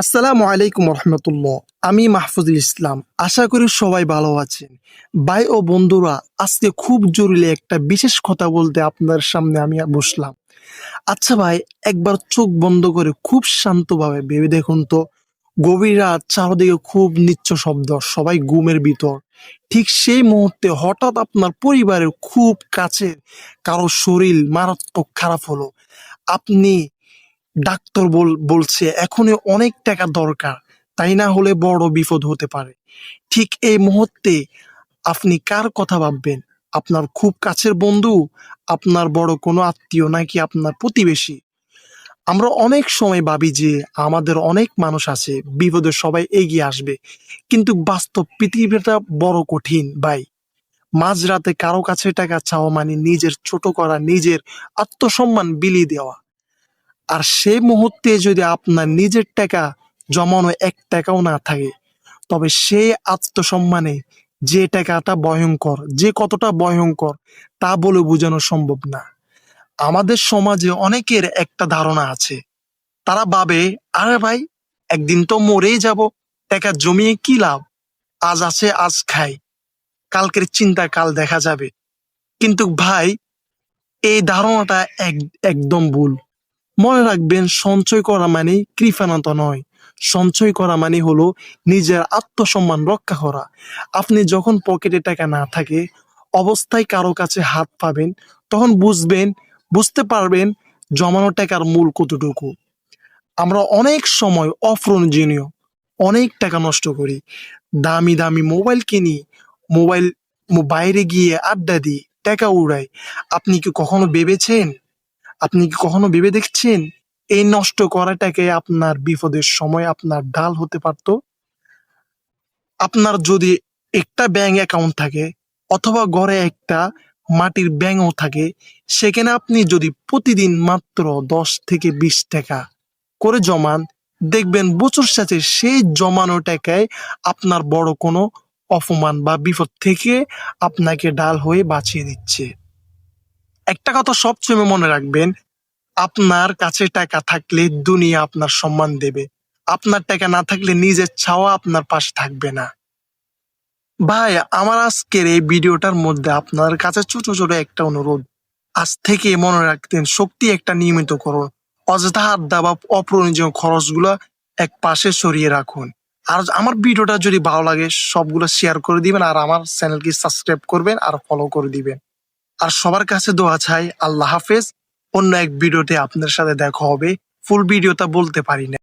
আসসালামু আলাইকুম রহমতুল্লাহ। আমি মাহফুজুল ইসলাম। আশা করি সবাই ভালো আছেন। ভাই ও বন্ধুরা, আজকে খুব জরুরি একটা বিশেষ কথা বলতে আপনার সামনে আমি বসলাম। আচ্ছা ভাই, একবার চোখ বন্ধ করে খুব শান্তভাবে ভেবে দেখুন তো, গভীর রাত, চারদিকে খুব নিঃশব্দ, সবাই ঘুমের ভিতর। ঠিক সেই মুহূর্তে হঠাৎ আপনার পরিবারের খুব কাছের কারো শরীর মারাত্মক খারাপ হলো। আপনি ডাক্তার বলছে এখনই অনেক টাকা দরকার, তাই না হলে বড় বিপদ হতে পারে। ঠিক এই মুহূর্তে আপনি কার কথা ভাববেন? আপনার খুব কাছের বন্ধু, আপনার বড় কোনো আত্মীয়, নাকি আপনার প্রতিবেশী? আমরা অনেক সময় ভাবি যে আমাদের অনেক মানুষ আছে, বিপদে সবাই এগিয়ে আসবে, কিন্তু বাস্তব পৃথিবীটা বড় কঠিন ভাই। মাঝরাতে কারো কাছে টাকা চাওয়া মানে নিজের ছোট করা, নিজের আত্মসম্মান বিলিয়ে দেওয়া। আর সেই মুহূর্তে যদি আপনার নিজের টাকা জমানো এক টাকাও না থাকে, তবে সেই আত্মসম্মানে যে টাকাটা ভয়ঙ্কর, যে কতটা ভয়ঙ্কর তা বলে বোঝানো সম্ভব না। আমাদের সমাজে অনেকের একটা ধারণা আছে। তারা ভাবে, আরে ভাই, একদিন তো মরেই যাব, টাকা জমিয়ে কি লাভ, আজ আছে আজ খাই, কালকের চিন্তা কাল দেখা যাবে। কিন্তু ভাই, এই ধারণাটা একদম ভুল। মনে রাখবেন, সঞ্চয় করা মানে কৃপণতা নয়। সঞ্চয় করা মানে হলো নিজের আত্মসম্মান রক্ষা করা। আপনি যখন পকেটে টাকা না থাকে অবস্থায় কারো কাছে হাত পাবেন, তখন বুঝতে পারবেন জমানো টাকার মূল কতটুকু। আমরা অনেক সময় অপ্রয়োজনীয় অনেক টাকা নষ্ট করি। দামি দামি মোবাইল কিনি, মোবাইল বাইরে গিয়ে আড্ডা দিই, টাকা উড়াই। আপনি কি কখনো ভেবেছেন, আপনি কি কখনো ভেবে দেখছেন, এই নষ্ট করাটাকে আপনার বিপদের সময় আপনার ঢাল হতে পারতো? আপনার যদি একটা ব্যাংক অ্যাকাউন্ট থাকে, অথবা ঘরে একটা মাটির ব্যাংকও থাকে, সেখানে আপনি যদি প্রতিদিন মাত্র 10 থেকে 20 টাকা করে জমান, দেখবেন বছর শেষে সেই জমানো টাকায় আপনার বড় কোনো অপমান বা বিপদ থেকে আপনাকে ঢাল হয়ে বাঁচিয়ে দিচ্ছে। একটা কথা সবসময় মনে রাখবেন, আপনার কাছে টাকা থাকলে দুনিয়া আপনার সম্মান দেবে। আপনার টাকা না থাকলে নিজের ছাওয়া আপনার পাশে থাকবে না। ভাই, আমার আজকের এই ভিডিওটার মধ্যে আপনার কাছে ছোট ছোট একটা অনুরোধ। আজ থেকে মনে রাখতেন, শক্তি একটা নিয়মিত করুন। অযথা আড্ডা বা অপ্রয়োজনীয় খরচগুলো এক পাশে সরিয়ে রাখুন। আর আমার ভিডিওটা যদি ভালো লাগে, সবগুলো শেয়ার করে দিবেন, আর আমার চ্যানেলকে সাবস্ক্রাইব করবেন আর ফলো করে দিবেন। আর সবার কাছে দোয়া চাই। আল্লাহ হাফেজ। অন্য এক ভিডিওতে আপনার সাথে দেখা হবে। ফুল ভিডিওটা বলতে পারি না।